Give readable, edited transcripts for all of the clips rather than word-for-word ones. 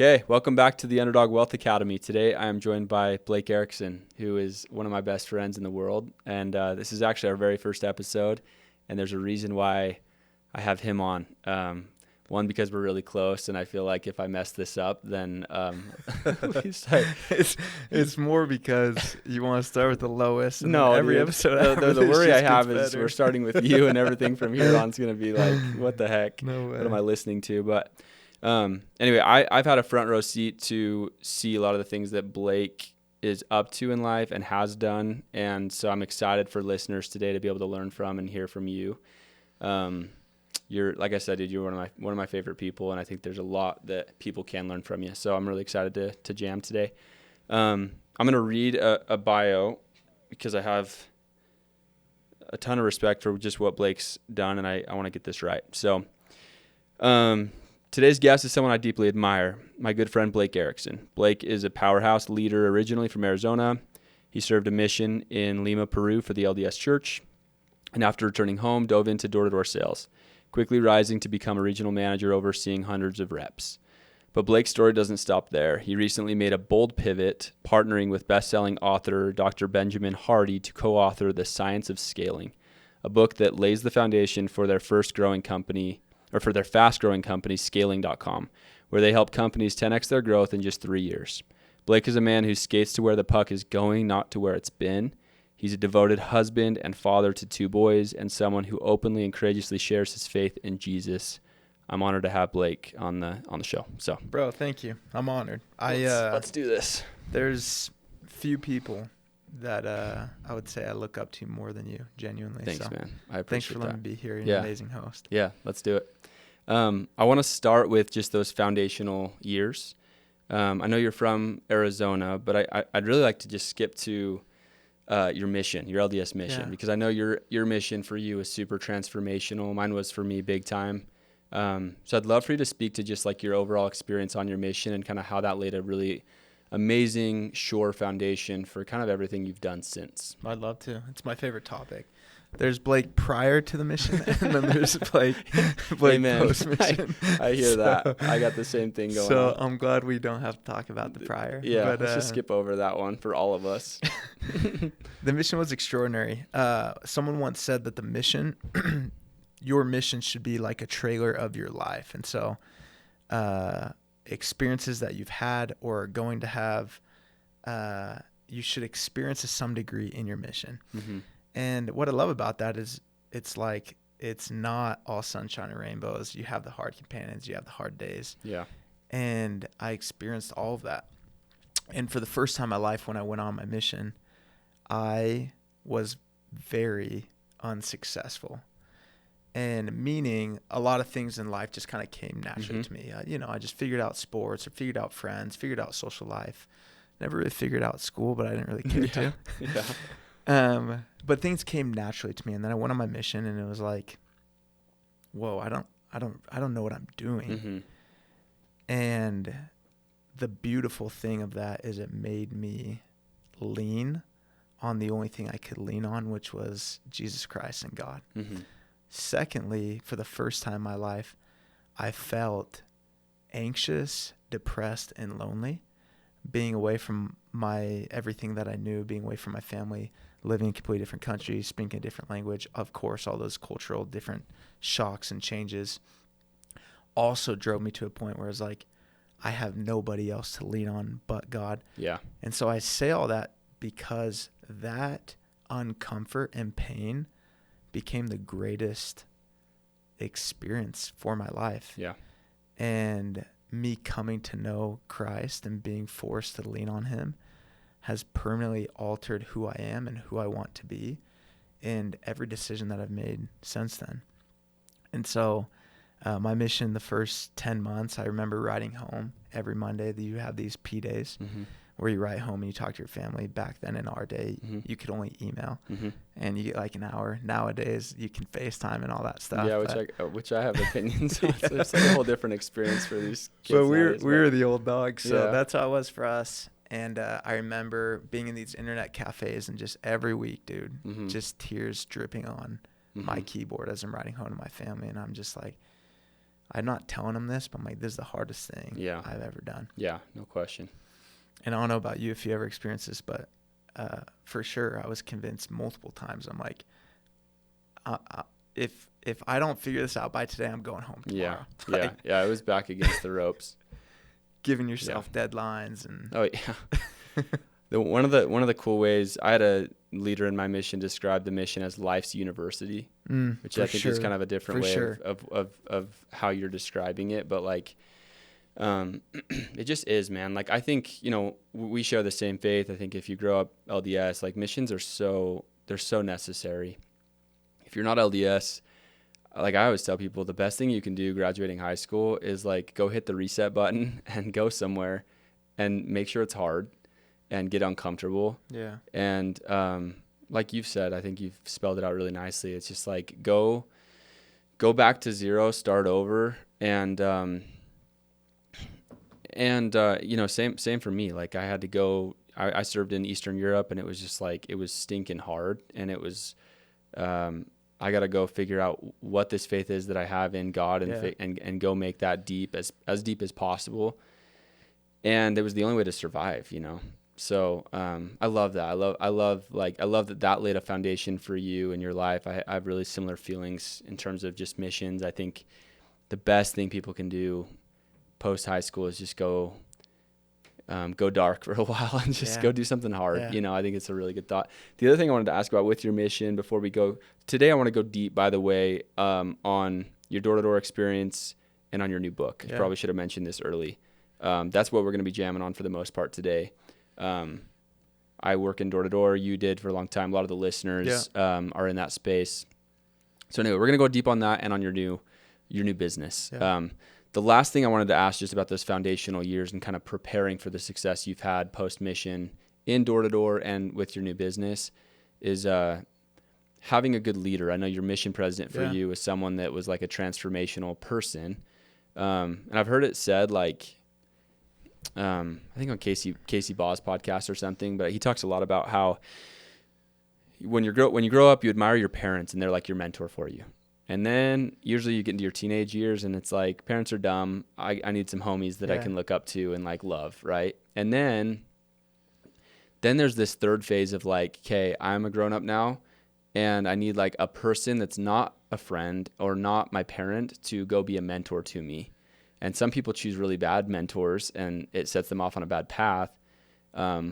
Okay, welcome back to the Underdog Wealth Academy. Today I am joined by Blake Erickson, who is one of my best friends in the world. And this is actually our very first episode, and there's a reason why I have him on. One, because we're really close, and I feel like if I mess this up, then it's more because you want to start with the lowest. And no, every dude, episode. the worry I have is we're starting with you, and everything from here on is going to be like, what the heck? No way. What am I listening to? But anyway, I've had a front row seat to see a lot of the things that Blake is up to in life and has done, and so I'm excited for listeners today to be able to learn from and hear from you. You're, like I said, dude, you're one of my favorite people, and I think there's a lot that people can learn from you. So I'm really excited to jam today. I'm going to read a bio because I have a ton of respect for just what Blake's done, and I want to get this right. So today's guest is someone I deeply admire, my good friend Blake Erickson. Blake is a powerhouse leader originally from Arizona. He served a mission in Lima, Peru for the LDS Church, and after returning home, dove into door-to-door sales, quickly rising to become a regional manager overseeing hundreds of reps. But Blake's story doesn't stop there. He recently made a bold pivot, partnering with best-selling author Dr. Benjamin Hardy to co-author The Science of Scaling, a book that lays the foundation for their fast-growing company, Scaling.com, where they help companies 10x their growth in just 3 years. Blake is a man who skates to where the puck is going, not to where it's been. He's a devoted husband and father to 2 boys, and someone who openly and courageously shares his faith in Jesus. I'm honored to have Blake on the show. So, bro, thank you. I'm honored. Let's do this. There's few people that I would say I look up to more than you, genuinely. Thanks, so, man. I appreciate thanks for letting me be here. You're an amazing host. Yeah, let's do it. I want to start with just those foundational years. I know you're from Arizona, but I'd really like to just skip to your mission, your LDS mission, because I know your mission for you is super transformational. Mine was for me big time. So I'd love for you to speak to just like your overall experience on your mission and kind of how that laid a really amazing, sure foundation for kind of everything you've done since. I'd love to. It's my favorite topic. There's Blake prior to the mission, and then there's Blake post-mission. I hear that. I got the same thing going on. So I'm glad we don't have to talk about the prior. Yeah, but, let's just skip over that one for all of us. The mission was extraordinary. Someone once said that the mission, your mission should be like a trailer of your life. And so experiences that you've had or are going to have, you should experience to some degree in your mission. Mm-hmm. And what I love about that is it's like it's not all sunshine and rainbows. You have the hard companions. You have the hard days. Yeah. And I experienced all of that. And for the first time in my life when I went on my mission, I was very unsuccessful. And meaning a lot of things in life just kind of came naturally to me. I just figured out sports or figured out friends, figured out social life. Never really figured out school, but I didn't really care to. Yeah. But things came naturally to me, and then I went on my mission, and it was like, whoa, I don't know what I'm doing. Mm-hmm. And the beautiful thing of that is it made me lean on the only thing I could lean on, which was Jesus Christ and God. Mm-hmm. Secondly, for the first time in my life, I felt anxious, depressed, and lonely, being away from my everything that I knew, being away from my family, living in completely different countries, speaking a different language. Of course, all those cultural different shocks and changes also drove me to a point where it's like, I have nobody else to lean on but God. Yeah. And so I say all that because that uncomfort and pain became the greatest experience for my life. Yeah. And me coming to know Christ and being forced to lean on him has permanently altered who I am and who I want to be and every decision that I've made since then. And so my mission the first 10 months, I remember writing home every Monday. That you have these P days where you write home and you talk to your family. Back then in our day, you could only email and you get like an hour. Nowadays, you can FaceTime and all that stuff. Yeah, which I have opinions on. So it's like a whole different experience for these kids. But we were the old dogs, so that's how it was for us. And I remember being in these internet cafes and just every week, dude, just tears dripping on my keyboard as I'm writing home to my family. And I'm just like, I'm not telling them this, but I'm like, this is the hardest thing I've ever done. Yeah, no question. And I don't know about you if you ever experienced this, but for sure, I was convinced multiple times. I'm like, if I don't figure this out by today, I'm going home tomorrow. Yeah. It was back against the ropes. Giving yourself deadlines and. Oh yeah. One of the cool ways, I had a leader in my mission describe the mission as life's university, which I think is kind of a different way of how you're describing it. But like, it just is, man. Like, I think, we share the same faith. I think if you grow up LDS, like missions they're so necessary. If you're not LDS, like I always tell people, the best thing you can do graduating high school is like go hit the reset button and go somewhere and make sure it's hard and get uncomfortable. Yeah. And like you've said, I think you've spelled it out really nicely. It's just like go back to zero, start over, and same for me. Like I had to go. I served in Eastern Europe, and it was just like it was stinking hard, and it was. I got to go figure out what this faith is that I have in God, and go make that deep as deep as possible. And it was the only way to survive, So I love that. I love that laid a foundation for you in your life. I have really similar feelings in terms of just missions. I think the best thing people can do post high school is just go dark for a while and just go do something hard. I think it's a really good thought. The other thing I wanted to ask about with your mission before we go today, I want to go deep, by the way, on your door-to-door experience and on your new book. I probably should have mentioned this early. That's what we're going to be jamming on for the most part today. I work in door-to-door. You did for a long time. A lot of the listeners are in that space. So anyway, we're going to go deep on that and on your new business. The last thing I wanted to ask just about those foundational years and kind of preparing for the success you've had post-mission in door-to-door and with your new business is having a good leader. I know your mission president for you is someone that was like a transformational person. And I've heard it said like, I think on Casey Baugh's podcast or something, but he talks a lot about how when you grow up, you admire your parents and they're like your mentor for you. And then usually you get into your teenage years and it's like parents are dumb. I need some homies that I can look up to and like love. Right. And then there's this third phase of like, okay, I'm a grown up now and I need like a person that's not a friend or not my parent to go be a mentor to me. And some people choose really bad mentors and it sets them off on a bad path. I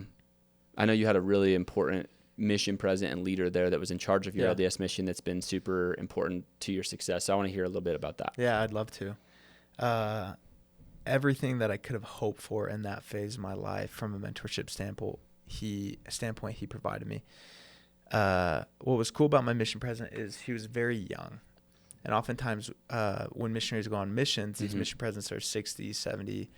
know you had a really important mission president and leader there that was in charge of your LDS mission that's been super important to your success. So I want to hear a little bit about that. Yeah, I'd love to. Everything that I could have hoped for in that phase of my life from a mentorship standpoint, he provided me. What was cool about my mission president is he was very young. And oftentimes when missionaries go on missions, these mission presidents are 60, 70,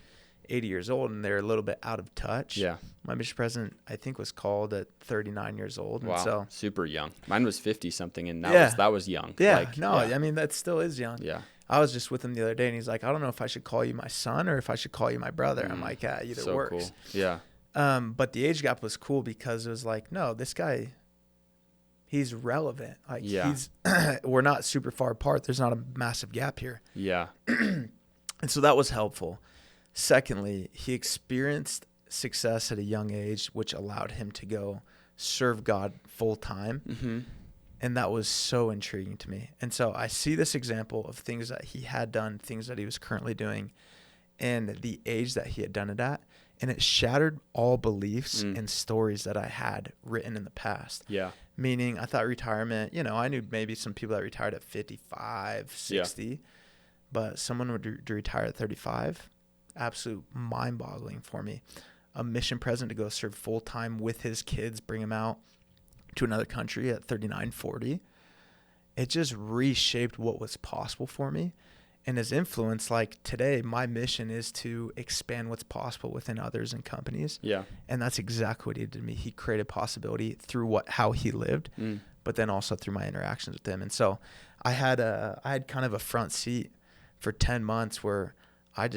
80 years old, and they're a little bit out of touch. Yeah. My mission president, I think, was called at 39 years old. Wow. And so, super young. Mine was 50 something, and that was young. Yeah. I mean, that still is young. Yeah. I was just with him the other day, and he's like, I don't know if I should call you my son or if I should call you my brother. I'm like, either so works. Cool. Yeah. But the age gap was cool because it was like, no, this guy, he's relevant. Like we're not super far apart. There's not a massive gap here. Yeah. And so that was helpful. Secondly, he experienced success at a young age, which allowed him to go serve God full time. Mm-hmm. And that was so intriguing to me. And so I see this example of things that he had done, things that he was currently doing, and the age that he had done it at. And it shattered all beliefs and stories that I had written in the past. Yeah. Meaning I thought retirement, I knew maybe some people that retired at 55, 60, but someone would retire at 35. Absolute mind-boggling for me. A mission president to go serve full-time with his kids, bring him out to another country at 39, 40. It just reshaped what was possible for me. And his influence, like today, my mission is to expand what's possible within others and companies. Yeah. And that's exactly what he did to me. He created possibility through how he lived, but then also through my interactions with him. And so I had kind of a front seat for 10 months where I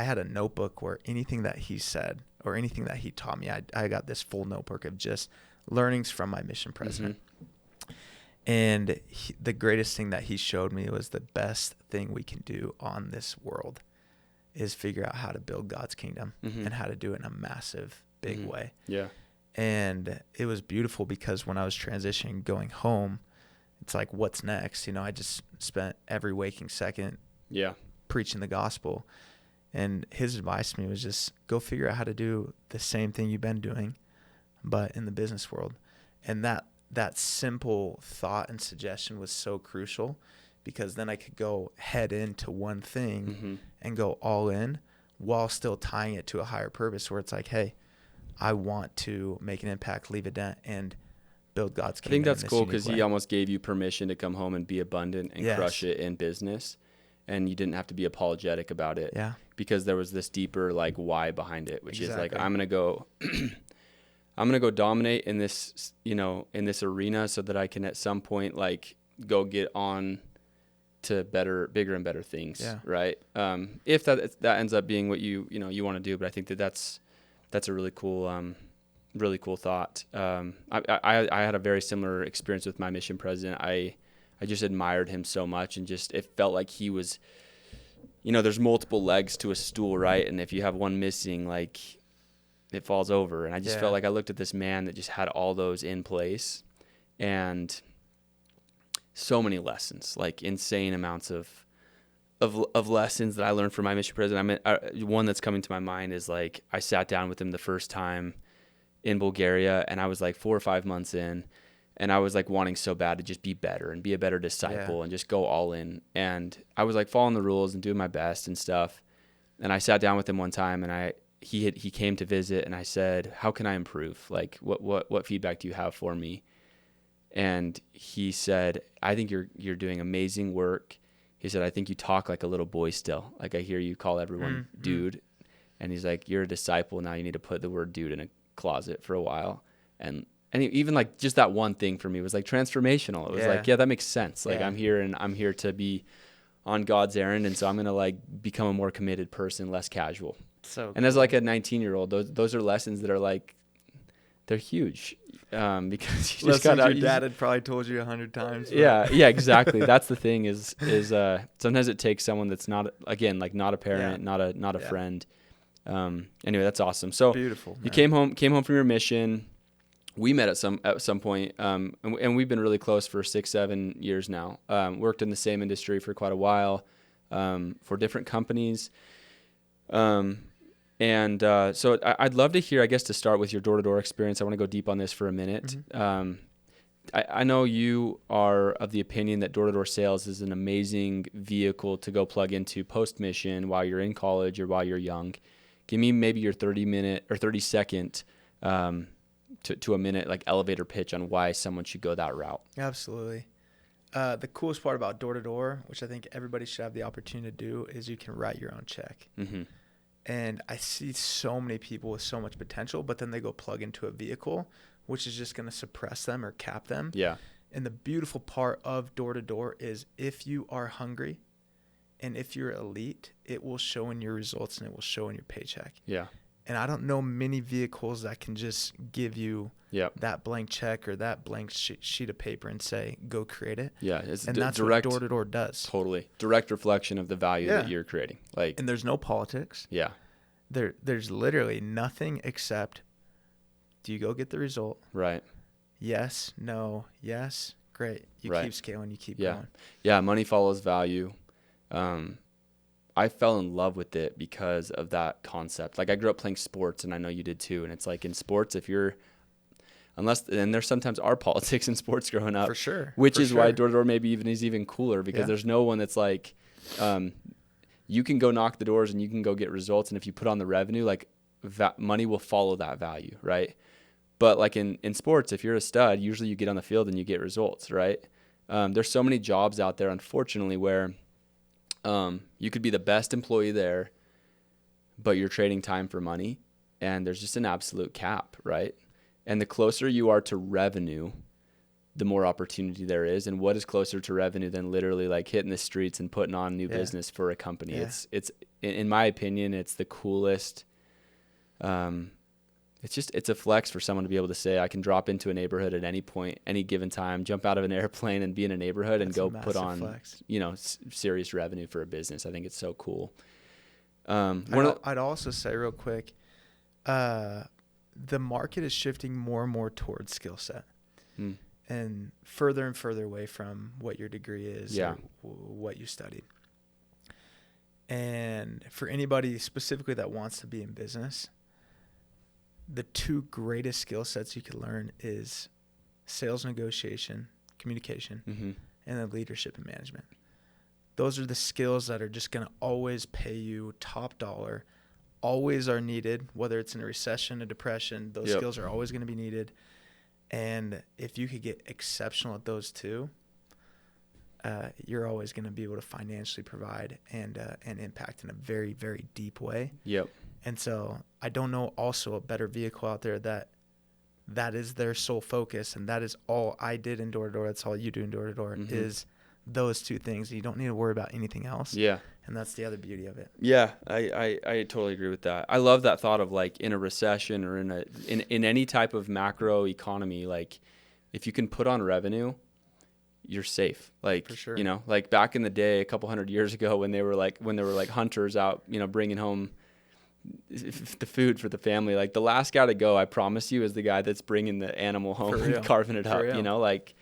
had a notebook where anything that he said or anything that he taught me, I got this full notebook of just learnings from my mission president. And the greatest thing that he showed me was the best thing we can do on this world is figure out how to build God's kingdom and how to do it in a massive, big way. Yeah. And it was beautiful because when I was transitioning, going home, it's like, what's next? You know, I just spent every waking second preaching the gospel. And his advice to me was just go figure out how to do the same thing you've been doing, but in the business world. And that simple thought and suggestion was so crucial, because then I could go head into one thing and go all in while still tying it to a higher purpose, where it's like, hey, I want to make an impact, leave a dent, and build God's kingdom. I think that's cool, because he almost gave you permission to come home and be abundant and crush it in business. And you didn't have to be apologetic about it, because there was this deeper like why behind it, which is like, I'm gonna go dominate in this, you know, in this arena, so that I can at some point like go get on to bigger and better things, right? If that ends up being what you want to do, but I think that's a really cool thought. I had a very similar experience with my mission president. I just admired him so much, and just it felt like he was, you know, there's multiple legs to a stool, right? And if you have one missing, like it falls over. And I just felt like I looked at this man that just had all those in place, and so many lessons, like insane amounts of lessons that I learned from my mission president. One that's coming to my mind is like, I sat down with him the first time in Bulgaria, and I was like 4 or 5 months in. And I was like wanting so bad to just be better and be a better disciple and just go all in. And I was like following the rules and doing my best and stuff. And I sat down with him one time, and he came to visit, and I said, how can I improve? Like, what feedback do you have for me? And he said, I think you're doing amazing work. He said, I think you talk like a little boy still. Like, I hear you call everyone dude. And he's like, you're a disciple now. You need to put the word dude in a closet for a while. And even like just that one thing for me was like transformational. It was like, that makes sense. Like I'm here to be on God's errand. And so I'm going to like become a more committed person, less casual. And as like a 19-year-old, those are lessons that are like, they're huge. Because you just got your dad had probably told you 100 times. Yeah, exactly. That's the thing is sometimes it takes someone that's not, again, like not a parent, not a friend. Anyway, that's awesome. So beautiful. You came home from your mission. We met at some point, and we've been really close for 6-7 years now. Worked in the same industry for quite a while, for different companies. So I'd love to hear, I guess, to start with your door-to-door experience. I want to go deep on this for a minute. I know you are of the opinion that door-to-door sales is an amazing vehicle to go plug into post-mission while you're in college or while you're young. Give me maybe your 30-minute or 30-second to a minute like elevator pitch on why someone should go that route. Absolutely. The coolest part about door-to-door, which I think everybody should have the opportunity to do, is you can write your own check. And I see so many people with so much potential, but then they go plug into a vehicle, which is just going to suppress them or cap them. Yeah. And the beautiful part of door-to-door is if you are hungry and if you're elite, it will show in your results and it will show in your paycheck. Yeah. And I don't know many vehicles that can just give you that blank check or that blank sheet of paper and say, go create it. Yeah. And that's direct, what door-to-door does. Totally. Direct reflection of the value that you're creating. And there's no politics. Yeah. There's literally nothing except, do you go get the result? Right. Yes, no, yes, great. You keep scaling, you keep going. Yeah, money follows value. I fell in love with it because of that concept. Like I grew up playing sports, and I know you did too. And it's like in sports, and there sometimes are politics in sports growing up. For sure. Which is why door-to-door maybe is even cooler, because there's no one that's like, you can go knock the doors and you can go get results. And if you put on the revenue, like money will follow that value, right? But like in sports, if you're a stud, usually you get on the field and you get results, right? There's so many jobs out there, unfortunately, where you could be the best employee there, but you're trading time for money, and there's just an absolute cap, right? And the closer you are to revenue, the more opportunity there is. And what is closer to revenue than literally like hitting the streets and putting on new business for a company? It's in my opinion, it's the coolest it's a flex for someone to be able to say, I can drop into a neighborhood at any point, any given time, jump out of an airplane and be in a neighborhood and go put on, flex. Serious revenue for a business. I think it's so cool. I'd also say real quick, the market is shifting more and more towards skill set and further away from what your degree is or what you studied. And for anybody specifically that wants to be in business, the two greatest skill sets you can learn is sales negotiation, communication, and then leadership and management. Those are the skills that are just going to always pay you top dollar, always are needed, whether it's in a recession, a depression, those skills are always going to be needed. And if you could get exceptional at those two, you're always going to be able to financially provide and impact in a very, very deep way. Yep. And so I don't know also a better vehicle out there that is their sole focus, and that is all I did in door-to-door. That's all you do in door-to-door is those two things. You don't need to worry about anything else. Yeah. And that's the other beauty of it. Yeah, I totally agree with that. I love that thought of like in a recession or in any type of macro economy, like if you can put on revenue, you're safe. Like, for sure. Like back in the day, a couple hundred years ago when there were like hunters out, bringing home the food for the family, like the last guy to go, I promise you, is the guy that's bringing the animal home and carving it up, like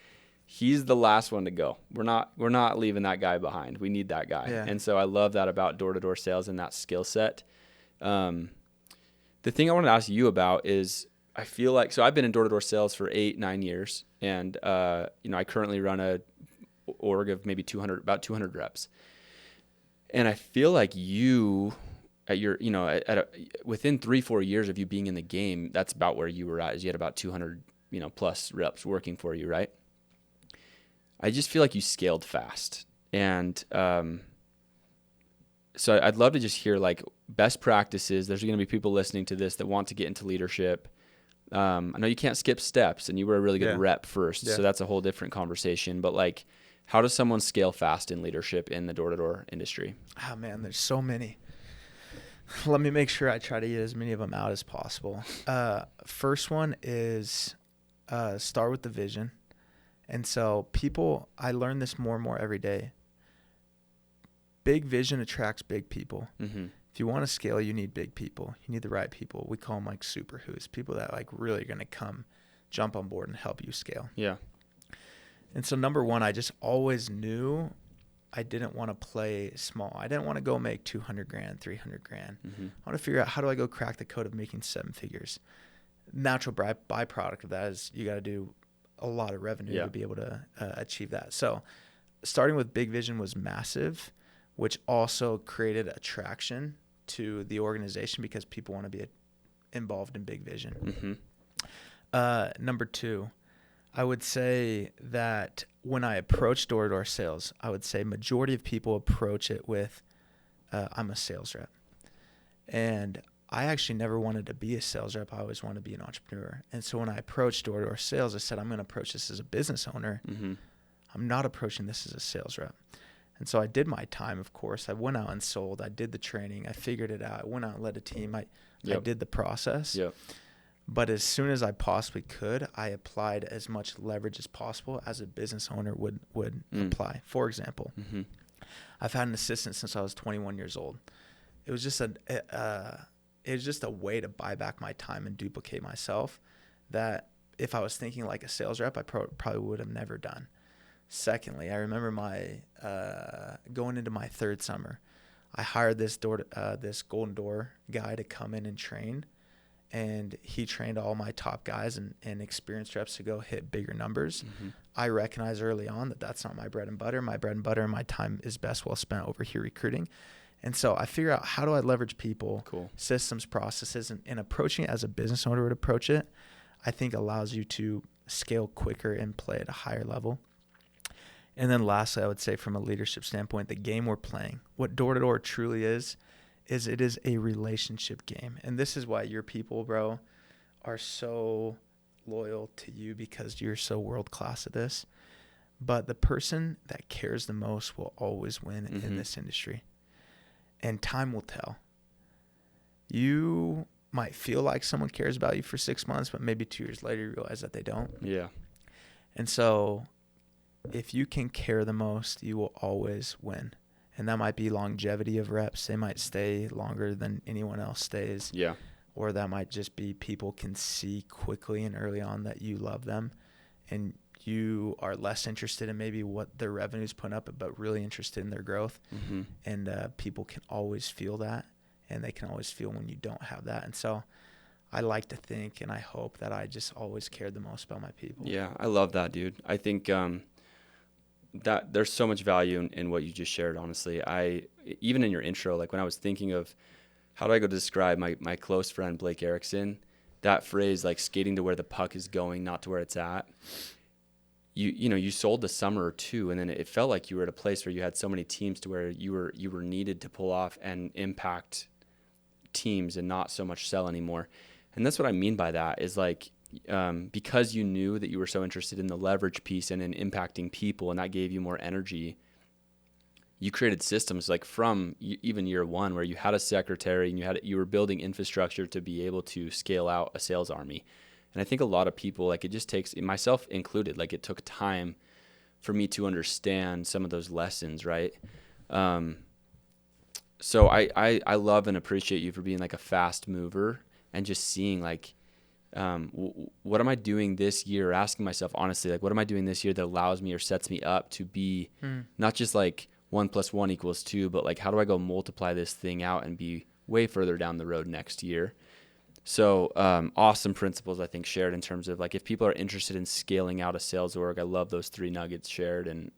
he's the last one to go. We're not leaving that guy behind. We need that guy. Yeah. And so I love that about door-to-door sales and that skill set. The thing I wanted to ask you about is, I feel like, so I've been in door-to-door sales for 8-9 years, and I currently run a org of maybe about 200 reps. And I feel like you at your, within 3-4 years of you being in the game, that's about where you were at, is you had about 200, plus reps working for you, right? I just feel like you scaled fast. And so I'd love to just hear like best practices. There's going to be people listening to this that want to get into leadership. I know you can't skip steps, and you were a really good rep first. Yeah. So that's a whole different conversation. But like, how does someone scale fast in leadership in the door-to-door industry? Oh man, there's so many. Let me make sure I try to get as many of them out as possible. First one is start with the vision. And so I learn this more and more every day. Big vision attracts big people. Mm-hmm. If you want to scale, you need big people. You need the right people. We call them like super who's, people that like really are going to come jump on board and help you scale. Yeah. And so number one, I just always knew I didn't want to play small. I didn't want to go make $200,000, $300,000. Mm-hmm. I want to figure out, how do I go crack the code of making 7 figures? Natural byproduct of that is you got to do a lot of revenue to be able to achieve that. So starting with big vision was massive, which also created attraction to the organization because people want to be involved in big vision. Mm-hmm. Number two, I would say that when I approach door-to-door sales, I would say majority of people approach it with, I'm a sales rep. And I actually never wanted to be a sales rep. I always wanted to be an entrepreneur. And so when I approached door-to-door sales, I said, I'm going to approach this as a business owner. Mm-hmm. I'm not approaching this as a sales rep. And so I did my time, of course. I went out and sold. I did the training. I figured it out. I went out and led a team. I did the process. Yep. But as soon as I possibly could, I applied as much leverage as possible as a business owner would apply. For example, I've had an assistant since I was 21 years old. It was just a way to buy back my time and duplicate myself that if I was thinking like a sales rep, I probably would have never done. Secondly, I remember going into my 3rd summer, I hired this Golden Door guy to come in and train. And he trained all my top guys and experienced reps to go hit bigger numbers. Mm-hmm. I recognized early on that that's not my bread and butter. My bread and butter and my time is best well spent over here recruiting. And so I figure out, how do I leverage people, systems, processes, and approaching it as a business owner would approach it, I think allows you to scale quicker and play at a higher level. And then lastly, I would say from a leadership standpoint, the game we're playing, what door-to-door truly is it is a relationship game. And this is why your people, bro, are so loyal to you, because you're so world-class at this. But the person that cares the most will always win in this industry. And time will tell. You might feel like someone cares about you for 6 months, but maybe 2 years later you realize that they don't. Yeah. And so if you can care the most, you will always win. And that might be longevity of reps. They might stay longer than anyone else stays. Yeah. Or that might just be people can see quickly and early on that you love them, and you are less interested in maybe what their revenue's putting up, but really interested in their growth. Mm-hmm. And people can always feel that, and they can always feel when you don't have that. And so I like to think, and I hope that I just always cared the most about my people. Yeah, I love that, dude. I think that there's so much value in what you just shared, honestly. Even in your intro, like when I was thinking of how do I go describe my close friend, Blake Erickson, that phrase, like skating to where the puck is going, not to where it's at. You sold the summer or two, and then it felt like you were at a place where you had so many teams to where you were needed to pull off and impact teams and not so much sell anymore. And that's what I mean by that is like, because you knew that you were so interested in the leverage piece and in impacting people, and that gave you more energy, you created systems like from even year one where you had a secretary and you were building infrastructure to be able to scale out a sales army. And I think a lot of people, like it just takes, myself included, like it took time for me to understand some of those lessons, right? So I love and appreciate you for being like a fast mover and just seeing like, what am I doing this year? Asking myself honestly, like, what am I doing this year that allows me or sets me up to be not just like 1 + 1 = 2, but like, how do I go multiply this thing out and be way further down the road next year? So awesome principles, I think, shared in terms of like, if people are interested in scaling out a sales org, I love those 3 nuggets shared, and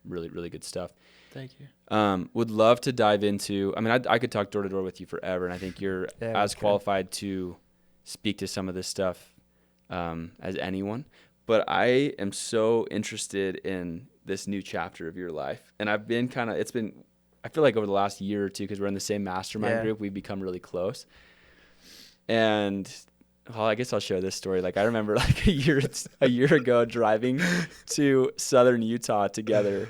really, really good stuff. Thank you. Would love to dive into, I mean, I could talk door to door with you forever, and I think you're as qualified to speak to some of this stuff as anyone. But I am so interested in this new chapter of your life. And I've been I feel like over the last year or two, because we're in the same mastermind group, we've become really close. And well, I guess I'll share this story. Like I remember like a year ago driving to southern Utah together.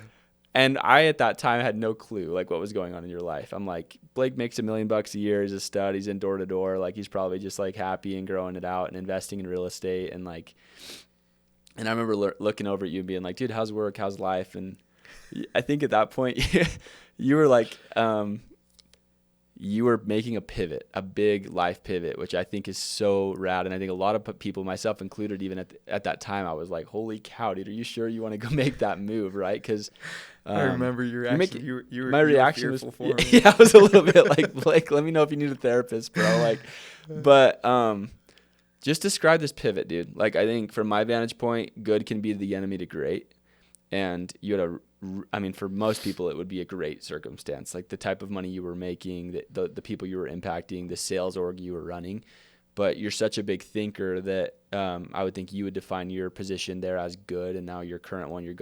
And I, at that time, had no clue like what was going on in your life. I'm like, Blake makes $1 million a year. He's a stud. He's in door to door. Like he's probably just like happy and growing it out and investing in real estate. And like, and I remember looking over at you and being like, dude, how's work? How's life? And I think at that point you were like, you were making a pivot, a big life pivot, which I think is so rad. And I think a lot of people, myself included, even at that time, I was like, holy cow, dude, are you sure you want to go make that move? Right. Cause I remember your reaction. My reaction was, for me. Yeah, I was a little bit like, Blake, let me know if you need a therapist, bro. Like, but just describe this pivot, dude. Like, I think from my vantage point, good can be the enemy to great. And you had for most people, it would be a great circumstance, like the type of money you were making, the people you were impacting, the sales org you were running. But you're such a big thinker that I would think you would define your position there as good, and now your current one, you're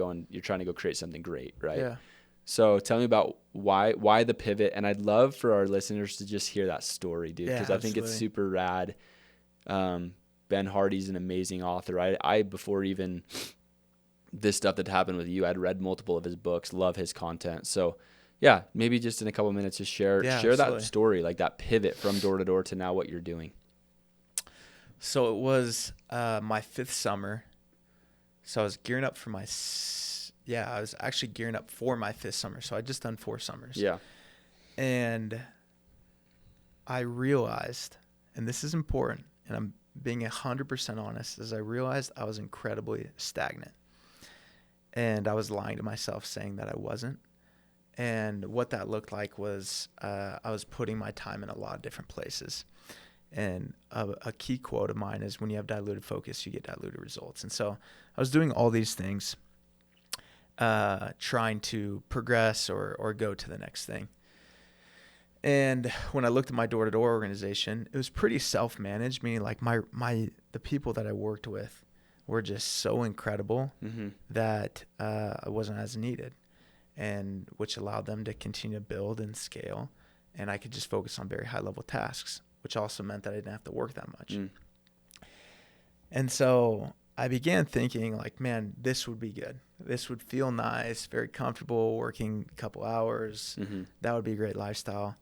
trying to go create something great, right? Yeah. So tell me about why the pivot, and I'd love for our listeners to just hear that story, dude, because I think it's super rad. Ben Hardy's an amazing author. I before even this stuff that happened with you, I'd read multiple of his books, love his content. So yeah, maybe just in a couple of minutes, just share that story, like that pivot from door to door to now what you're doing. So it was my 5th summer. So I was gearing up for I was actually gearing up for my 5th summer. So I'd just done 4 summers. Yeah. And I realized, and this is important, and I'm being 100% honest, as I realized I was incredibly stagnant. And I was lying to myself saying that I wasn't. And what that looked like was I was putting my time in a lot of different places. And a key quote of mine is, when you have diluted focus, you get diluted results. And so I was doing all these things, trying to progress or go to the next thing. And when I looked at my door-to-door organization, it was pretty self-managed, meaning like the people that I worked with were just so incredible that I wasn't as needed, and which allowed them to continue to build and scale. And I could just focus on very high-level tasks, which also meant that I didn't have to work that much. And so I began thinking like, man, this would be good. This would feel nice, very comfortable, working a couple hours. That would be a great lifestyle.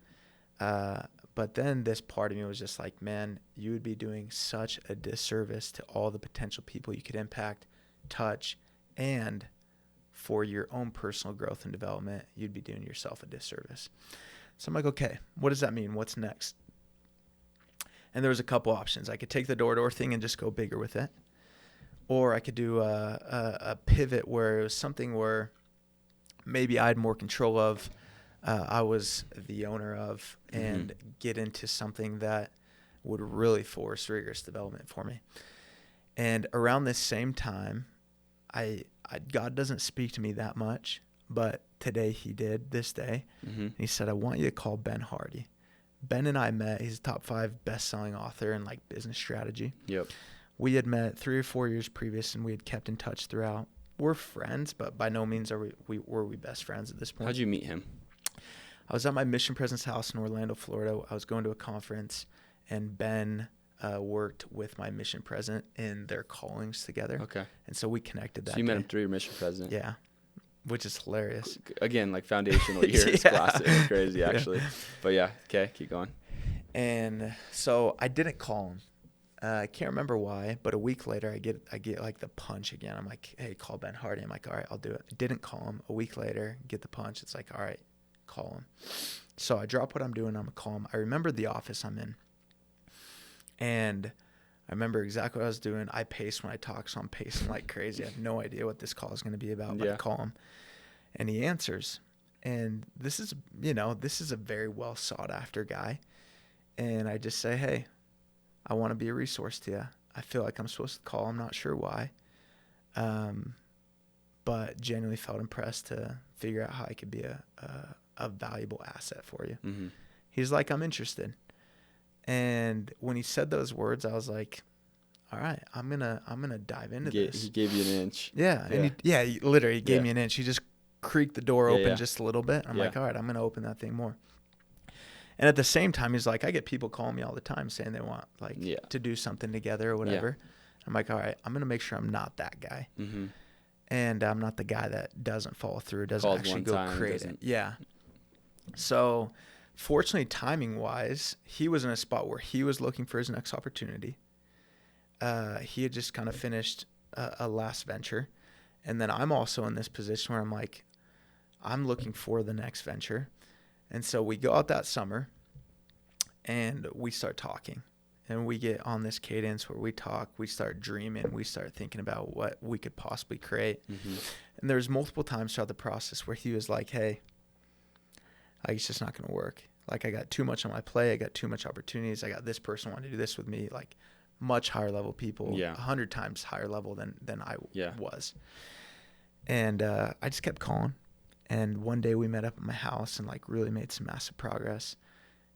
But then this part of me was just like, man, you would be doing such a disservice to all the potential people you could impact, touch, and for your own personal growth and development, you'd be doing yourself a disservice. So I'm like, okay, what does that mean? What's next? And there was a couple options. I could take the door-to-door thing and just go bigger with it. Or I could do a pivot where it was something where maybe I had more control of, I was the owner of, and get into something that would really force rigorous development for me. And around this same time, God doesn't speak to me that much, but today he did, this day. He said, I want you to call Ben Hardy. Ben and I met. He's a top 5 best-selling author in like business strategy. Yep. We had met 3 or 4 years previous, and we had kept in touch throughout. We're friends, but by no means were we best friends at this point. How'd you meet him? I was at my Mission Presence house in Orlando, Florida. I was going to a conference, and Ben worked with my mission president in their callings together. Okay. And so we connected that So you met day. him through your mission president. Yeah, which is hilarious. Again, like foundational years, classic. It's crazy, actually. Yeah. But yeah, okay, keep going. And so I didn't call him. I can't remember why, but a week later I get like the punch again. I'm like, hey, call Ben Hardy. I'm like, all right, I'll do it. Didn't call him. A week later, get the punch. It's like, all right, call him. So I drop what I'm doing. I'm going to call him. I remember the office I'm in. And I remember exactly what I was doing. I pace when I talk, so I'm pacing like crazy. I have no idea what this call is going to be about, but I call him. And he answers. And this is a very well sought after guy. And I just say, hey, I want to be a resource to you. I feel like I'm supposed to call. I'm not sure why. But genuinely felt impressed to figure out how I could be a valuable asset for you. He's like, I'm interested. And when he said those words, I was like, all right, I'm gonna dive into this. He gave you an inch. Yeah. And he literally gave me an inch. He just creaked the door open just a little bit. I'm like, all right, I'm gonna open that thing more. And at the same time, he's like, I get people calling me all the time saying they want to do something together or whatever. I'm like, all right, I'm going to make sure I'm not that guy. And I'm not the guy that doesn't follow through, doesn't actually go create it. Yeah. So fortunately, timing wise, he was in a spot where he was looking for his next opportunity. He had just kind of finished a last venture. And then I'm also in this position where I'm like, I'm looking for the next venture. And so we go out that summer and we start talking, and we get on this cadence where we talk, we start dreaming, we start thinking about what we could possibly create. And there's multiple times throughout the process where he was like, hey, it's just not going to work. Like, I got too much on my plate. I got too much opportunities. I got this person wanting to do this with me, like much higher level people, 100 times higher level than I was. And I just kept calling. And one day we met up at my house and like really made some massive progress.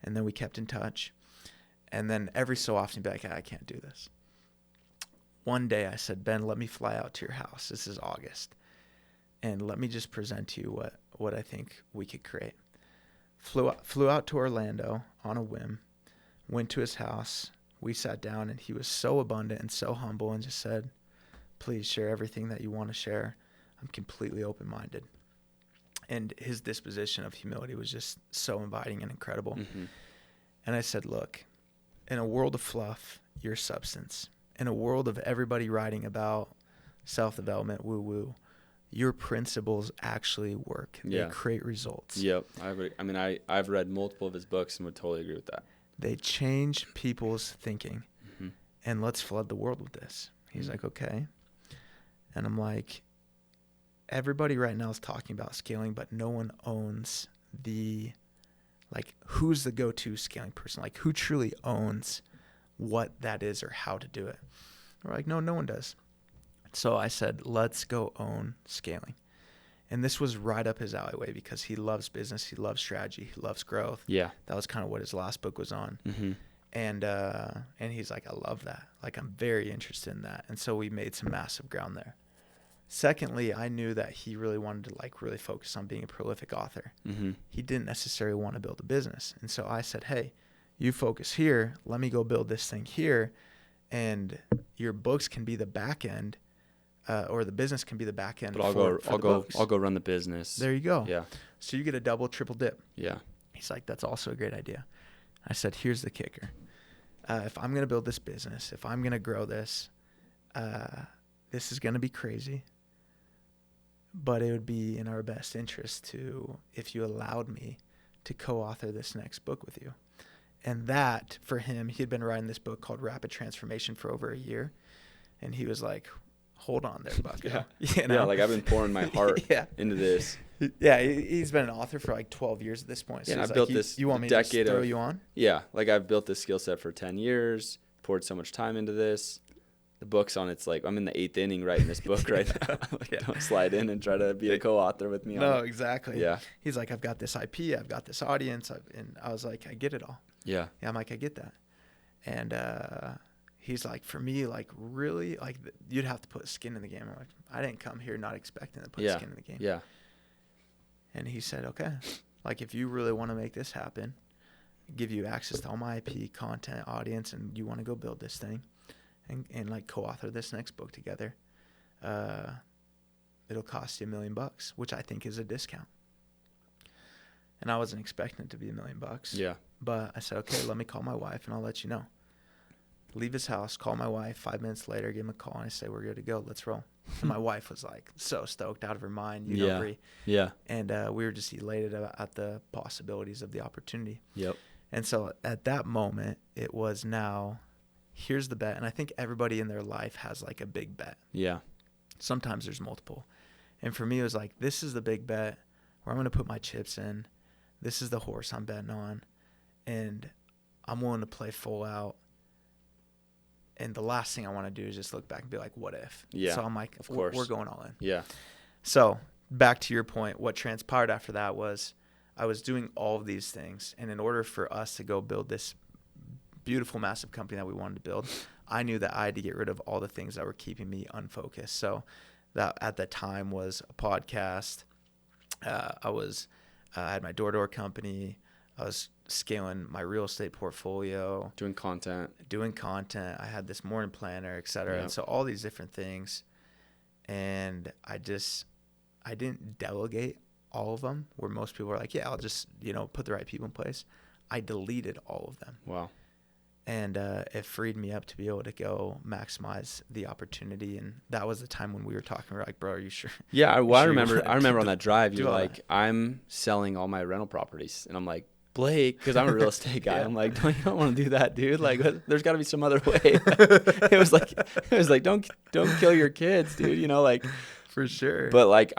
And then we kept in touch. And then every so often he'd be like, I can't do this. One day I said, Ben, let me fly out to your house. This is August. And let me just present to you what I think we could create. Flew out to Orlando on a whim, went to his house. We sat down and he was so abundant and so humble and just said, please share everything that you want to share. I'm completely open-minded. And his disposition of humility was just so inviting and incredible. And I said, look, in a world of fluff, you're substance. In a world of everybody writing about self-development, woo-woo, your principles actually work. They create results. Yep. I've read multiple of his books and would totally agree with that. They change people's thinking. And let's flood the world with this. He's like, okay. And I'm like, everybody right now is talking about scaling, but no one owns who's the go-to scaling person? Like, who truly owns what that is or how to do it? We're like, no one does. So I said, let's go own scaling. And this was right up his alleyway because he loves business. He loves strategy. He loves growth. Yeah. That was kind of what his last book was on. And he's like, I love that. Like, I'm very interested in that. And so we made some massive ground there. Secondly, I knew that he really wanted to really focus on being a prolific author. He didn't necessarily want to build a business. And so I said, hey, you focus here. Let me go build this thing here. And your books can be the back end, or the business can be the back end. But I'll go run the business. There you go. Yeah. So you get a double, triple dip. Yeah. He's like, that's also a great idea. I said, here's the kicker. If I'm going to build this business, if I'm going to grow this, this is going to be crazy, but it would be in our best interest if you allowed me to co-author this next book with you. And that, for him, he had been writing this book called Rapid Transformation for over a year. And he was like, hold on there, bucko. Yeah, like I've been pouring my heart into this. Yeah, he's been an author for like 12 years at this point. So yeah, I've like, built this you want me to just throw you on? Yeah, like I've built this skill set for 10 years, poured so much time into this. The book's on, it's like, I'm in the 8th inning writing this book right now. Like, don't slide in and try to be a co-author with me on it. No, exactly. Yeah. He's like, I've got this IP, I've got this audience. And I was like, I get it all. Yeah. Yeah, I'm like, I get that. And he's like, for me, like, really, like, you'd have to put skin in the game. I'm like, I didn't come here not expecting to put skin in the game. Yeah. And he said, okay, like, if you really want to make this happen, give you access to all my IP, content, audience, and you want to go build this thing and like co-author this next book together, it'll cost you $1 million, which I think is a discount. And I wasn't expecting it to be $1 million. Yeah. But I said, okay, let me call my wife and I'll let you know. Leave his house, call my wife. 5 minutes later, give him a call, and I say, we're good to go. Let's roll. And my wife was like so stoked, out of her mind. You know, Bree. Yeah. And we were just elated at the possibilities of the opportunity. Yep. And so at that moment, it was now, here's the bet. And I think everybody in their life has like a big bet. Yeah. Sometimes there's multiple. And for me, it was like, this is the big bet where I'm going to put my chips in. This is the horse I'm betting on. And I'm willing to play full out. And the last thing I want to do is just look back and be like, what if? Yeah. So I'm like, of course, we're going all in. Yeah. So back to your point, what transpired after that was I was doing all of these things. And in order for us to go build this beautiful, massive company that we wanted to build, I knew that I had to get rid of all the things that were keeping me unfocused. So that at the time was a podcast. I had my door-to-door company. I was scaling my real estate portfolio. Doing content. I had this morning planner, et cetera. Yep. And so all these different things. And I didn't delegate all of them, where most people are like, yeah, I'll just, put the right people in place. I deleted all of them. Wow. And it freed me up to be able to go maximize the opportunity. And that was the time when we were talking. We were like, bro, are you sure? Yeah, I remember on that drive, you're like, I'm selling all my rental properties. And I'm like, Blake, because I'm a real estate guy. Yeah. I'm like, you don't want to do that, dude. Like, there's got to be some other way. It was like, don't kill your kids, dude. Like, for sure. But like,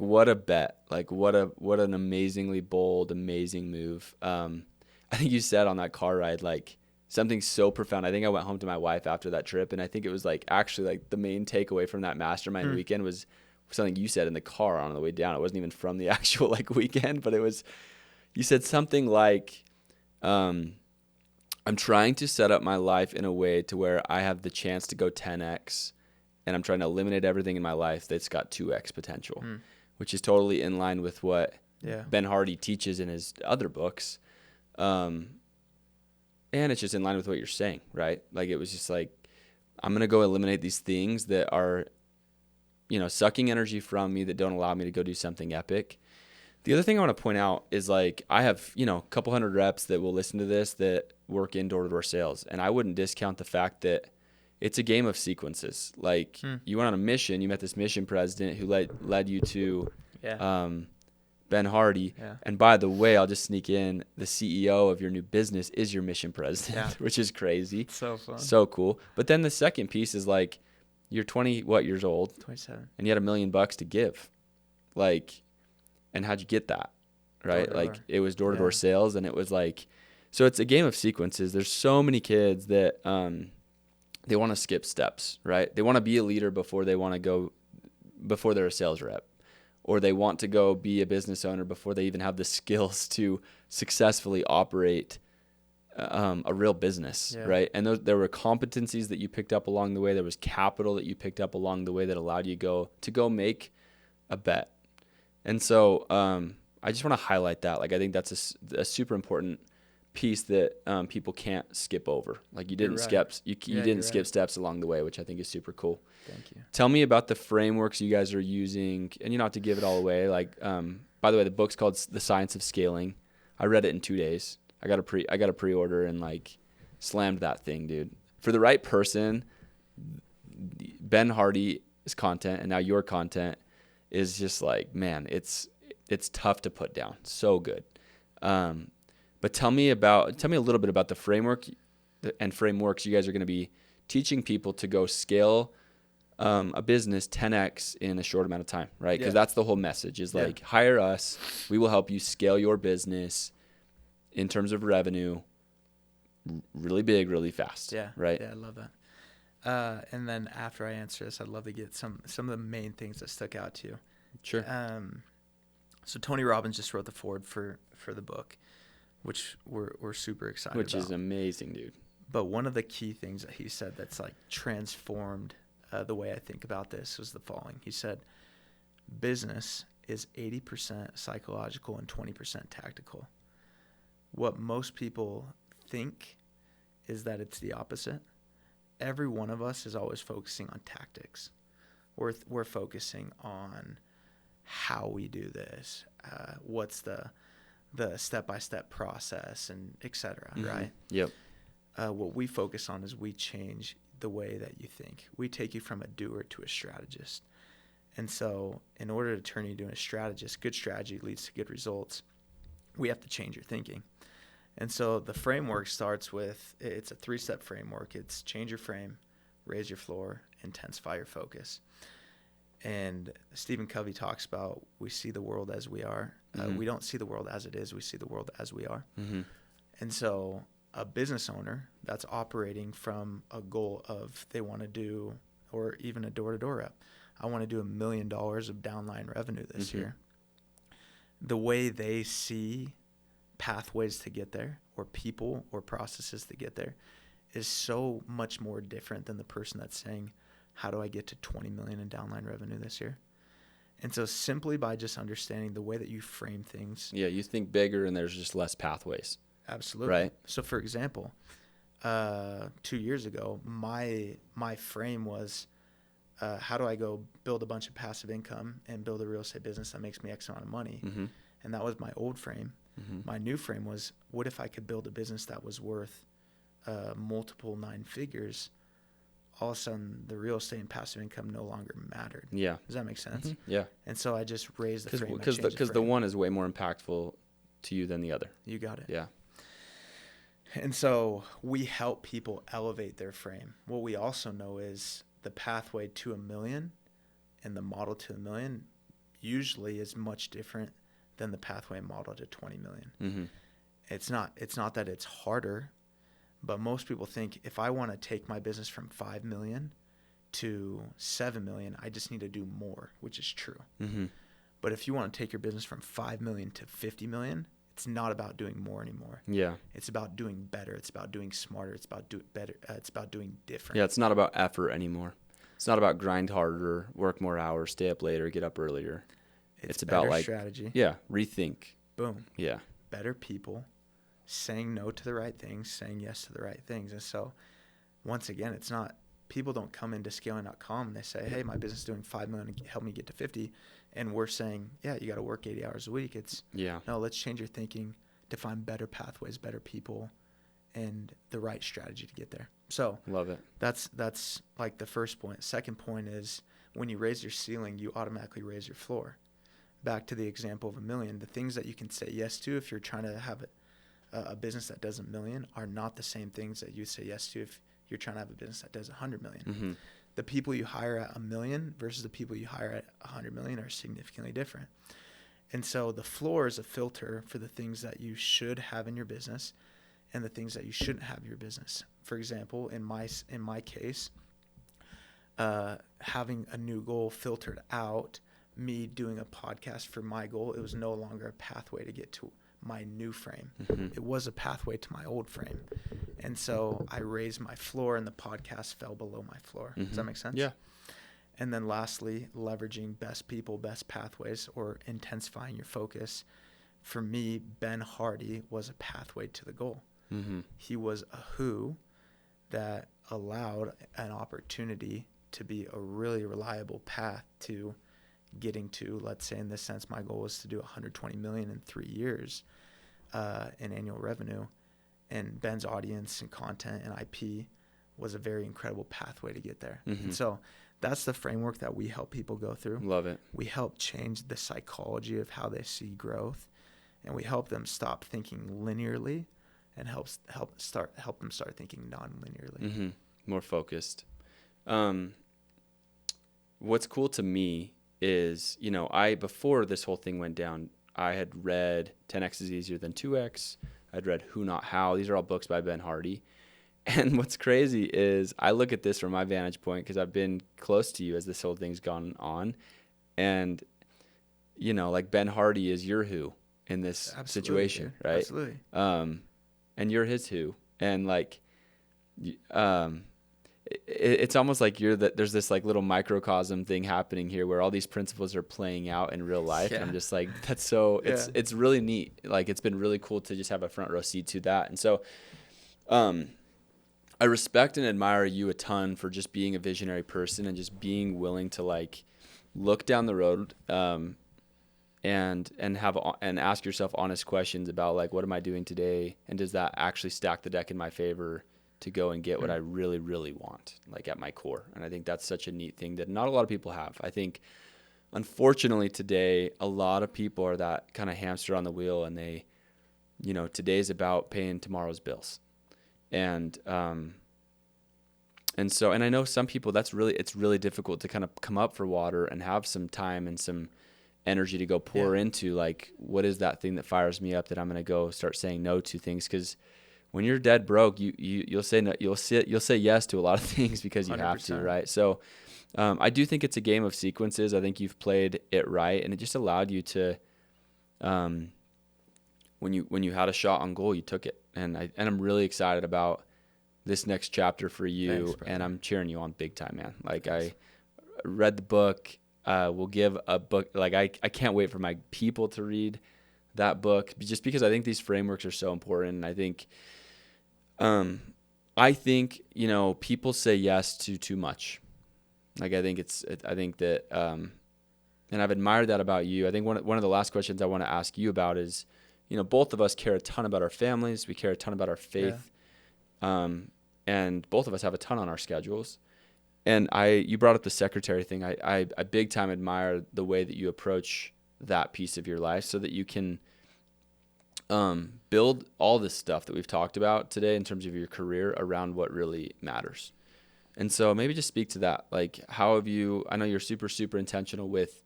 what a bet. Like, what an amazingly bold, amazing move. I think you said on that car ride, like, something so profound. I think I went home to my wife after that trip, and I think it was like actually like the main takeaway from that mastermind weekend was something you said in the car on the way down. It wasn't even from the actual like weekend, but you said something like, I'm trying to set up my life in a way to where I have the chance to go 10x, and I'm trying to eliminate everything in my life that's got 2x potential, which is totally in line with what Ben Hardy teaches in his other books. And it's just in line with what you're saying, right? Like, it was just like, I'm going to go eliminate these things that are, sucking energy from me, that don't allow me to go do something epic. The other thing I want to point out is, like, I have, a couple hundred reps that will listen to this that work in door-to-door sales. And I wouldn't discount the fact that it's a game of sequences. Like, you went on a mission, you met this mission president who led you to Ben Hardy. Yeah. And by the way, I'll just sneak in, the CEO of your new business is your mission president, which is crazy. So fun. So cool. But then the second piece is, like, you're 20 years old? 27. And you had $1 million to give. Like, and how'd you get that? Right? Door-to-door. Like, it was door-to-door sales, and it was like, so it's a game of sequences. There's so many kids that they want to skip steps, right? They want to be a leader before they're a sales rep. Or they want to go be a business owner before they even have the skills to successfully operate a real business, right? And there were competencies that you picked up along the way. There was capital that you picked up along the way that allowed you to go make a bet. And so I just want to highlight that. Like, I think that's a super important piece that people can't skip over. Like, you didn't skip steps along the way, which I think is super cool. Thank you. Tell me about the frameworks you guys are using, and you don't have to give it all away. Like, by the way, the book's called The Science of Scaling. I read it in 2 days. I got a pre-order and like slammed that thing, dude. For the right person, Ben Hardy's content and now your content is just like, man, it's tough to put down. So good. But tell me a little bit about the framework and frameworks you guys are going to be teaching people to go scale a business 10x in a short amount of time, right? Because that's the whole message is like, hire us. We will help you scale your business in terms of revenue really big, really fast. Yeah. Right. Yeah, I love that. And then after I answer this, I'd love to get some of the main things that stuck out to you. Sure. So Tony Robbins just wrote the foreword for the book, which we're super excited about. Which is amazing, dude. But one of the key things that he said that's like transformed the way I think about this was the following. He said, business is 80% psychological and 20% tactical. What most people think is that it's the opposite. Every one of us is always focusing on tactics. We're focusing on how we do this, what's the step-by-step process, and et cetera, right? Yep. What we focus on is we change the way that you think. We take you from a doer to a strategist. And so in order to turn you into a strategist, good strategy leads to good results. We have to change your thinking. And so the framework starts with, it's a 3-step framework. It's change your frame, raise your floor, intensify your focus. And Stephen Covey talks about we see the world as we are. We don't see the world as it is. We see the world as we are. Mm-hmm. And so a business owner that's operating from a goal of they want to do, or even a door-to-door rep, I want to do $1 million of downline revenue this year. The way they see pathways to get there, or people or processes to get there, is so much more different than the person that's saying, how do I get to 20 million in downline revenue this year? And so simply by just understanding the way that you frame things. Yeah, you think bigger and there's just less pathways. Absolutely. Right. So for example, 2 years ago, my frame was, how do I go build a bunch of passive income and build a real estate business that makes me X amount of money? Mm-hmm. And that was my old frame. Mm-hmm. My new frame was, what if I could build a business that was worth multiple 9 figures? All of a sudden, the real estate and passive income no longer mattered. Yeah. Does that make sense? Mm-hmm. Yeah. And so I just raised the frame. Because the one is way more impactful to you than the other. You got it. Yeah. And so we help people elevate their frame. What we also know is the pathway to $1 million and the model to $1 million usually is much different than the pathway and model to 20 million. Mm-hmm. It's not that it's harder, but most people think if I want to take my business from 5 million to 7 million, I just need to do more, which is true. Mm-hmm. But if you want to take your business from 5 million to 50 million, it's not about doing more anymore. Yeah. It's about doing better. It's about doing smarter. It's about doing better. It's about doing different. Yeah. It's not about effort anymore. It's not about grind harder, work more hours, stay up later, get up earlier. It's about like strategy. Yeah. Rethink. Boom. Yeah. Better people, saying no to the right things, saying yes to the right things. And so once again, it's not, people don't come into scaling.com and they say, hey, my business is doing 5 million, help me get to 50. And we're saying, yeah, you got to work 80 hours a week. It's no, let's change your thinking, define better pathways, better people, and the right strategy to get there. So love it. That's like the first point. Second point is when you raise your ceiling, you automatically raise your floor. Back to the example of $1 million, the things that you can say yes to if you're trying to have a business that does $1 million are not the same things that you say yes to if you're trying to have a business that does $100 million. Mm-hmm. The people you hire at $1 million versus the people you hire at $100 million are significantly different. And so the floor is a filter for the things that you should have in your business and the things that you shouldn't have in your business. For example, in my case, having a new goal filtered out, me doing a podcast for my goal, it was no longer a pathway to get to my new frame. Mm-hmm. It was a pathway to my old frame. And so I raised my floor and the podcast fell below my floor. Mm-hmm. Does that make sense? Yeah. And then lastly, leveraging best people, best pathways, or intensifying your focus. For me, Ben Hardy was a pathway to the goal. Mm-hmm. He was a who that allowed an opportunity to be a really reliable path to getting to, let's say in this sense, my goal was to do 120 million in 3 years. in annual revenue, and Ben's audience and content and IP was a very incredible pathway to get there. And so that's the framework that we help people go through. Love it. We help change the psychology of how they see growth, and we help them stop thinking linearly and help them start thinking non-linearly. More focused. What's cool to me is, before this whole thing went down, I had read 10X is Easier Than 2X. I'd read Who Not How. These are all books by Ben Hardy. And what's crazy is I look at this from my vantage point because I've been close to you as this whole thing's gone on. And, like Ben Hardy is your who in this situation, right? Absolutely. And you're his who. And it's almost like there's this like little microcosm thing happening here where all these principles are playing out in real life. Yeah. And I'm just like, that's so, it's really neat. Like, it's been really cool to just have a front row seat to that. And so, I respect and admire you a ton for just being a visionary person and just being willing to like look down the road, and ask yourself honest questions about like, what am I doing today? And does that actually stack the deck in my favor to go and get what I really, really want, like at my core? And I think that's such a neat thing that not a lot of people have. I think, unfortunately, today, a lot of people are that kind of hamster on the wheel, and they, today's about paying tomorrow's bills. And so I know some people, it's really difficult to kind of come up for water and have some time and some energy to go pour into like, what is that thing that fires me up that I'm going to go start saying no to things? Because when you're dead broke, you'll say no, you'll say yes to a lot of things because you 100%. Have to, right? So I do think it's a game of sequences. I think you've played it right, and it just allowed you to, when you had a shot on goal, you took it, and I'm really excited about this next chapter for you. Thanks, and I'm cheering you on big time, man. Like, thanks. I read the book. We'll give a book. Like, I can't wait for my people to read that book, just because I think these frameworks are so important. And I think, people say yes to too much. Like, I think that, and I've admired that about you. I think one of the last questions I want to ask you about is, both of us care a ton about our families. We care a ton about our faith. Yeah. And both of us have a ton on our schedules. And you brought up the secretary thing. I big time admire the way that you approach that piece of your life so that you can build all this stuff that we've talked about today in terms of your career around what really matters. And so maybe just speak to that. Like, how have you, I know you're super, super intentional with,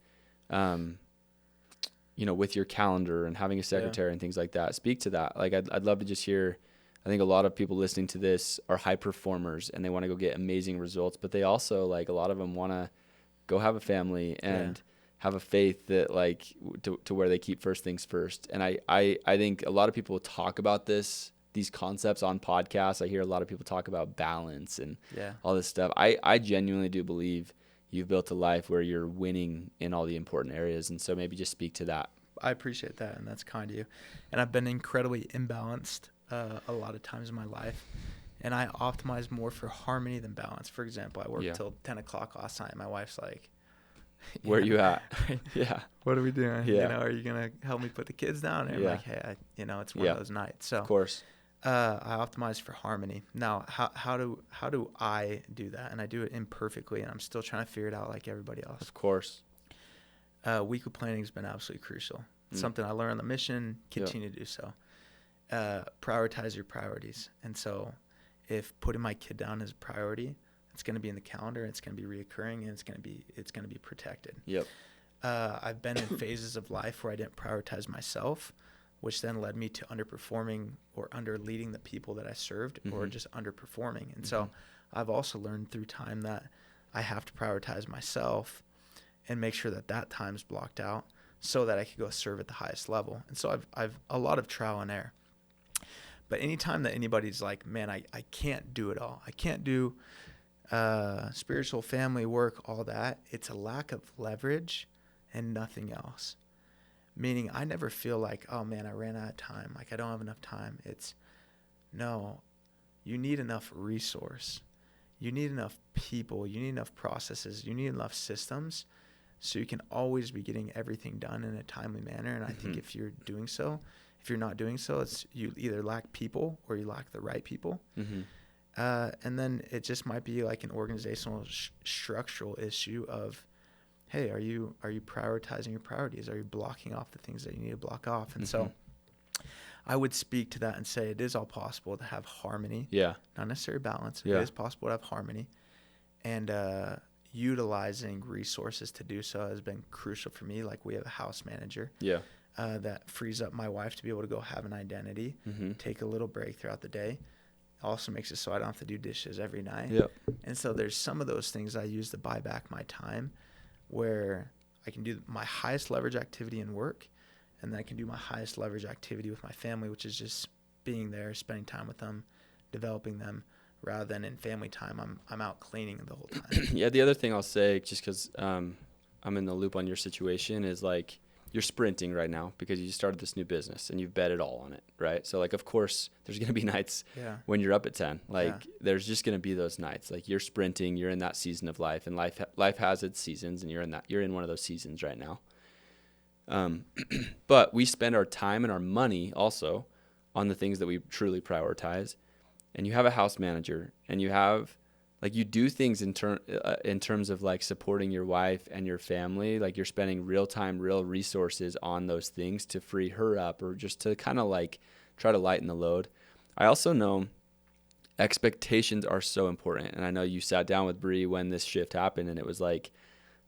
with your calendar and having a secretary and things like that. Speak to that. Like, I'd love to just hear. I think a lot of people listening to this are high performers and they want to go get amazing results, but they also, like, a lot of them want to go have a family and have a faith that, like, to where they keep first things first. And I think a lot of people talk about these concepts on podcasts. I hear a lot of people talk about balance and all this stuff. I genuinely do believe you've built a life where you're winning in all the important areas. And so maybe just speak to that. I appreciate that, and that's kind of you. And I've been incredibly imbalanced a lot of times in my life, and I optimize more for harmony than balance. For example, I worked till 10 o'clock last night. My wife's like, where are you at? Yeah. What are we doing? Yeah. Are you going to help me put the kids down? And I'm like, hey, it's one of those nights. So of course, I optimize for harmony. Now, how do I do that? And I do it imperfectly, and I'm still trying to figure it out like everybody else. Of course. Weekly planning has been absolutely crucial. It's something I learned on the mission, continue to do so. Prioritize your priorities. And so if putting my kid down as a priority, it's going to be in the calendar, it's going to be reoccurring, and it's going to be protected. Yep. I've been in phases of life where I didn't prioritize myself, which then led me to underperforming or underleading the people that I served, or just underperforming. And so I've also learned through time that I have to prioritize myself and make sure that time's blocked out so that I could go serve at the highest level. And so I've a lot of trial and error. But anytime that anybody's like, man, I can't do it all. I can't do spiritual, family, work, all that. It's a lack of leverage and nothing else. Meaning I never feel like, oh man, I ran out of time. Like, I don't have enough time. It's, no, you need enough resource. You need enough people. You need enough processes. You need enough systems so you can always be getting everything done in a timely manner. And I think if you're doing so, If you're not doing so, it's you either lack people or you lack the right people. Mm-hmm. And then it just might be like an organizational structural issue of, hey, are you prioritizing your priorities? Are you blocking off the things that you need to block off? And so I would speak to that and say it is all possible to have harmony. Yeah. Not necessarily balance. Yeah. It is possible to have harmony. And utilizing resources to do so has been crucial for me. Like we have a house manager. Yeah. That frees up my wife to be able to go have an identity, take a little break throughout the day. Also makes it so I don't have to do dishes every night. Yep. And so there's some of those things I use to buy back my time where I can do my highest leverage activity in work, and then I can do my highest leverage activity with my family, which is just being there, spending time with them, developing them, rather than in family time, I'm out cleaning the whole time. Yeah, the other thing I'll say, just because I'm in the loop on your situation, is like you're sprinting right now because you started this new business and you've bet it all on it, right? So like, of course, there's going to be nights when you're up at 10. Like there's just going to be those nights. Like you're sprinting, you're in that season of life, and life has its seasons, and you're in one of those seasons right now. But we spend our time and our money also on the things that we truly prioritize. And you have a house manager, and you have like you do things in terms of like supporting your wife and your family. Like you're spending real time, real resources on those things to free her up, or just to kind of like try to lighten the load. I also know expectations are so important. And I know you sat down with Bree when this shift happened, and it was like,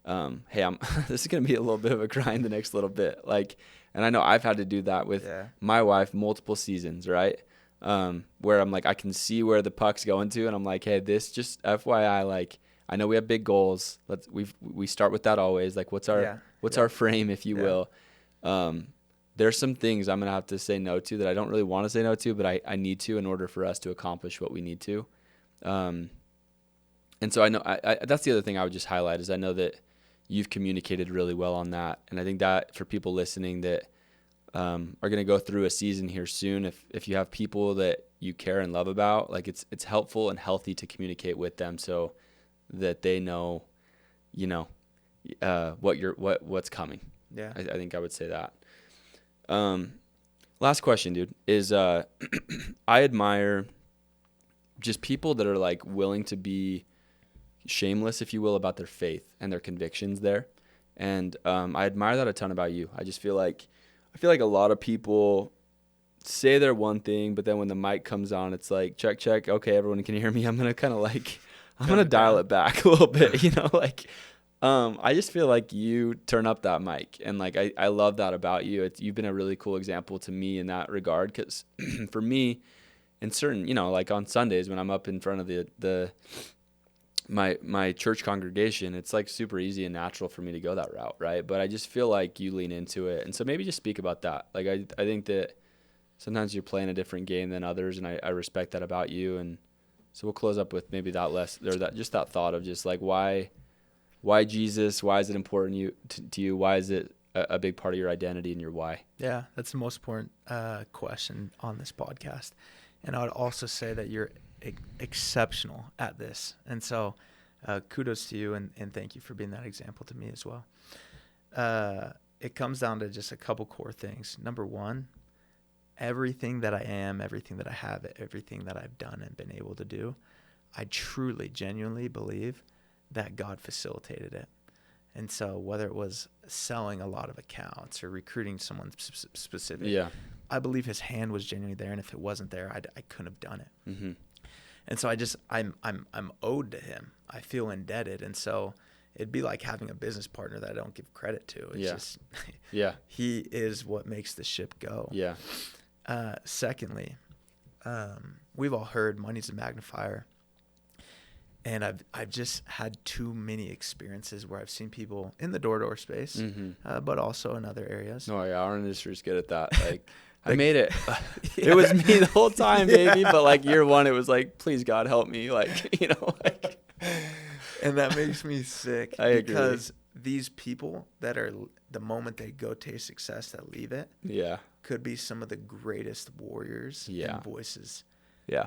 hey, this is going to be a little bit of a grind the next little bit. Like, and I know I've had to do that with my wife multiple seasons, right? Where I'm like, I can see where the puck's going to, and I'm like, hey, this just FYI, like, I know we have big goals. We start with that always. Like, what's our frame, if you will. There's some things I'm going to have to say no to that I don't really want to say no to, but I need to in order for us to accomplish what we need to. And so I know that's the other thing I would just highlight is I know that you've communicated really well on that. And I think that for people listening that are going to go through a season here soon, if you have people that you care and love about, like it's helpful and healthy to communicate with them so that they know, what's coming. Yeah. I think I would say that. Last question, dude, is I admire just people that are like willing to be shameless, if you will, about their faith and their convictions there. And I admire that a ton about you. I feel like a lot of people say they're one thing, but then when the mic comes on, it's like, check. Okay, everyone can hear me. I'm going to kind of like, I'm going to dial it back a little bit, I just feel like you turn up that mic, and like, I love that about you. You've been a really cool example to me in that regard. Cause for me in certain, like on Sundays when I'm up in front of my church congregation, it's like super easy and natural for me to go that route, right? But I just feel like you lean into it. And so maybe just speak about that. Like I think that sometimes you're playing a different game than others, and I respect that about you. And so we'll close up with maybe that thought of just like why Jesus? Why is it important to you? Why is it a big part of your identity and your why? Yeah, that's the most important question on this podcast. And I would also say that you're exceptional at this, and so kudos to you, and thank you for being that example to me as well. It comes down to just a couple core things. Number one, everything that I am, everything that I have, everything that I've done and been able to do, I truly, genuinely believe that God facilitated it. And so whether it was selling a lot of accounts or recruiting someone specific, I believe his hand was genuinely there, and if it wasn't there, I couldn't have done it. Mm-hmm. And so I'm owed to him. I feel indebted, and so it'd be like having a business partner that I don't give credit to. It's just he is what makes the ship go. Yeah. Secondly, we've all heard money's a magnifier, and I've just had too many experiences where I've seen people in the door-to-door space, but also in other areas. No, yeah, our industry's good at that. Like, I made it. It was me the whole time, baby. But like year one, it was like, please God help me. Like, and that makes me sick. I agree. Because these people that are the moment they go taste success that leave it, could be some of the greatest warriors and voices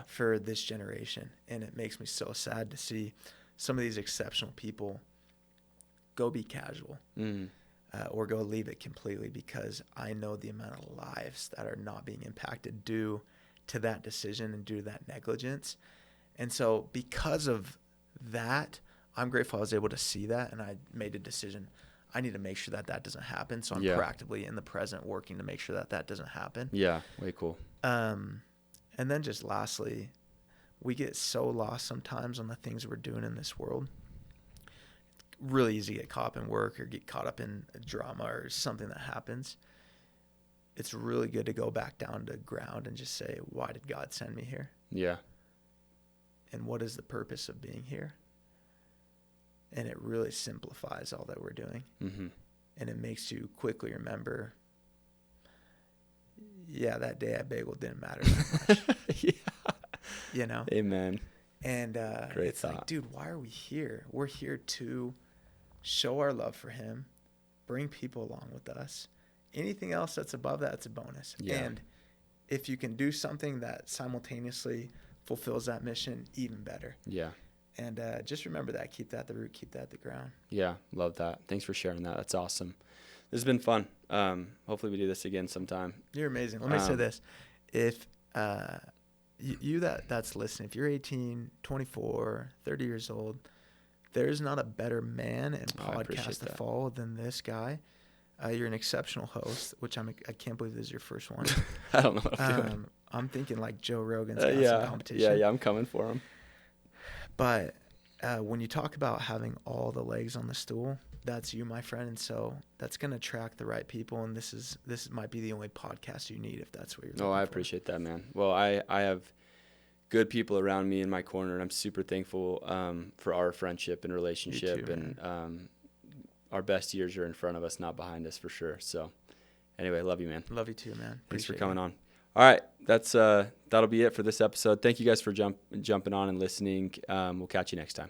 for this generation. And it makes me so sad to see some of these exceptional people go be casual. or go leave it completely, because I know the amount of lives that are not being impacted due to that decision and due to that negligence. And so because of that, I'm grateful I was able to see that, and I made a decision. I need to make sure that that doesn't happen. So I'm proactively in the present working to make sure that that doesn't happen. Yeah, way cool. And then just lastly, we get so lost sometimes on the things we're doing in this world. Really easy to get caught up in work or get caught up in a drama or something that happens. It's really good to go back down to ground and just say, why did God send me here? Yeah. And what is the purpose of being here? And it really simplifies all that we're doing. Mm-hmm. And it makes you quickly remember, that day at Bagel didn't matter that much. Yeah. Amen. And Great it's thought. like, dude, why are we here? We're here to show our love for him, bring people along with us. Anything else that's above that, it's a bonus. Yeah. And if you can do something that simultaneously fulfills that mission, even better. Yeah. And just remember that. Keep that the root, keep that the ground. Yeah, love that. Thanks for sharing that. That's awesome. This has been fun. Hopefully we do this again sometime. You're amazing. Let me say this. If you that's listening, if you're 18, 24, 30 years old, there's not a better man and podcast to follow than this guy. You're an exceptional host, which I can't believe this is your first one. I don't know what I'm doing. I'm thinking like Joe Rogan's got some competition. Yeah, I'm coming for him. But when you talk about having all the legs on the stool, that's you, my friend. And so that's going to attract the right people. And this might be the only podcast you need if that's what you're looking for. I appreciate that, man. Well, I have good people around me in my corner, and I'm super thankful for our friendship and relationship. You too, and our best years are in front of us, not behind us, for sure. So anyway, love you, man. Love you too, man. Thanks for coming on. All right, that'll be it for this episode. Thank you guys for jumping on and listening. We'll catch you next time.